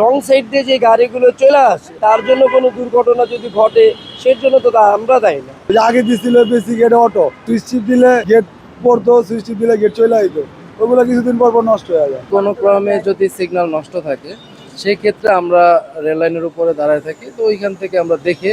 Wrong side দিয়ে যে গাড়িগুলো চলে আসে তার জন্য কোনো দুর্ঘটনা যদি ঘটে সেজন্য তো আমরা দায়ী না। আগে দিছিল বেশি গেট অটো, সুইচ টিপ দিলে গেট পড়তো, সুইচ টিপ দিলে গেট চলে আইতো, ওগুলো কিছুদিন পর পর নষ্ট হয়ে যায়। কোনো ক্রমে যদি সিগন্যাল নষ্ট থাকে সেই ক্ষেত্রে আমরা রেল লাইনের উপরে দাঁড়ায় থাকি, তো ওইখান থেকে আমরা দেখে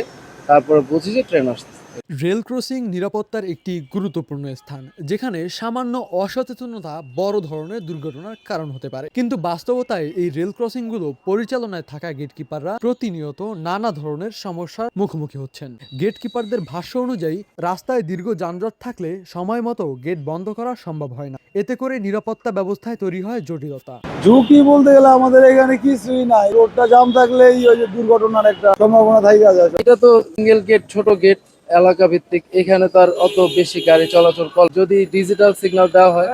তারপরে বুঝি যে ট্রেন আসছে। রেল ক্রসিং নিরাপত্তার একটি গুরুত্বপূর্ণ স্থান, যেখানে সামান্য অসচেতনতা বড় ধরনের দুর্ঘটনার কারণ হতে পারে। কিন্তু বাস্তবতায় এই রেল ক্রসিংগুলো পরিচালনায় থাকা গেটকিপাররা প্রতিনিয়ত নানা ধরনের সমস্যার মুখোমুখি হচ্ছেন। গেটকিপারদের ভাষ্য অনুযায়ী, রাস্তায় দীর্ঘ যানজট থাকলে সময় মতো গেট বন্ধ করা সম্ভব হয় না। এতে করে নিরাপত্তা ব্যবস্থায় তৈরি হয় জটিলতা। ঝুঁকি বলতে গেলে আমাদের এখানে কিছুই নাই, রোডটা জাম থাকলেই ওই যে দুর্ঘটনার একটা সম্ভাবনা থাকে যায়। এটা তো সিঙ্গেল গেট, ছোট গেট, এলাকা ভিত্তিক, এখানে তো আর অত বেশি গাড়ি চলাচল কর। যদি ডিজিটাল সিগন্যাল দেওয়া হয়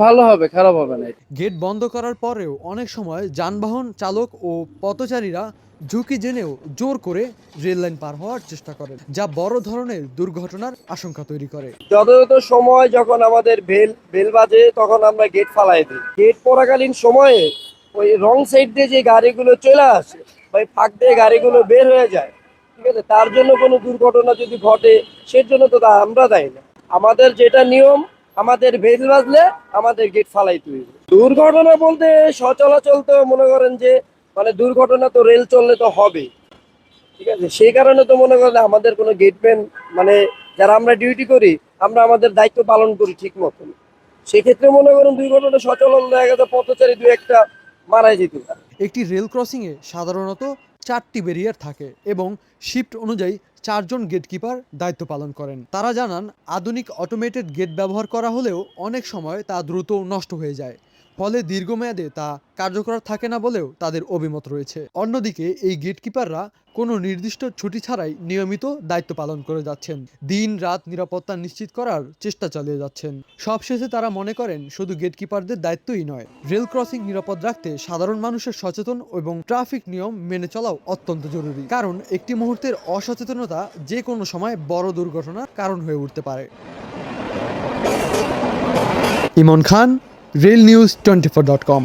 ভালো হবে, খারাপ হবে না। গেট বন্ধ করার পরেও অনেক সময় যানবাহন চালক ও পথচারীরা ঝুঁকি জেনেও জোর করে রেল লাইন পার হওয়ার চেষ্টা করেন, যা বড় ধরনের দুর্ঘটনার আশঙ্কা তৈরি করে। যথাযথ সময় যখন আমাদের বেল বেল বাজে তখন আমরা গেট ফালাই দিই। গেট পড়াকালীন সময়ে ওই রং সাইড দিয়ে যে গাড়িগুলো চলে আসে, ওই ফাঁক দিয়ে গাড়িগুলো বের হয়ে যায়, ঠিক আছে, তার জন্য কোনো দুর্ঘটনা যদি ঘটে সেজন্য তো আমরা দায়ী না। আমাদের যেটা নিয়ম, আমাদের বেল বাজলে আমাদের গেট ফালাইতে হইবে। দুর্ঘটনা বলতে সচলাচল তো মনে করেন যে দুর্ঘটনা তো রেল চললে তো হবে, ঠিক আছে, সেই কারণে তো মনে করেন আমাদের কোনো গেটম্যান যারা আমরা ডিউটি করি, আমরা আমাদের দায়িত্ব পালন করি ঠিক মতন। সেক্ষেত্রে মনে করেন দুর্ঘটনা সচলন দেখা গেছে, পথচারী দু একটা মারাই যেতে পারে। একটি রেল ক্রসিংয়ে সাধারণত 4টি ব্যারিয়ার থাকে এবং শিফট অনুযায়ী 4জন গেটকিপার দায়িত্ব পালন করেন। তারা জানান, আধুনিক অটোমেটেড গেট ব্যবহার করা হলেও অনেক সময় তা দ্রুত নষ্ট হয়ে যায়, ফলে দীর্ঘমেয়াদে তা কার্যকর থাকে না বলেও তাদের অভিমত রয়েছে। অন্যদিকে এই গেটকিপাররা কোনো নির্দিষ্ট ছুটি ছাড়াই নিয়মিত দায়িত্ব পালন করে যাচ্ছেন, দিন রাত নিরাপত্তা নিশ্চিত করার চেষ্টা চালিয়ে যাচ্ছেন। সবশেষে তারা মনে করেন, শুধু গেটকিপারদের দায়িত্বই নয়, রেল ক্রসিং নিরাপদ রাখতে সাধারণ মানুষের সচেতন এবং ট্রাফিক নিয়ম মেনে চলাও অত্যন্ত জরুরি। কারণ একটি মুহূর্তের অসচেতনতা যে কোনো সময় বড় দুর্ঘটনার কারণ হয়ে উঠতে পারে। ইমন খান, রেল নিউজ 24.com।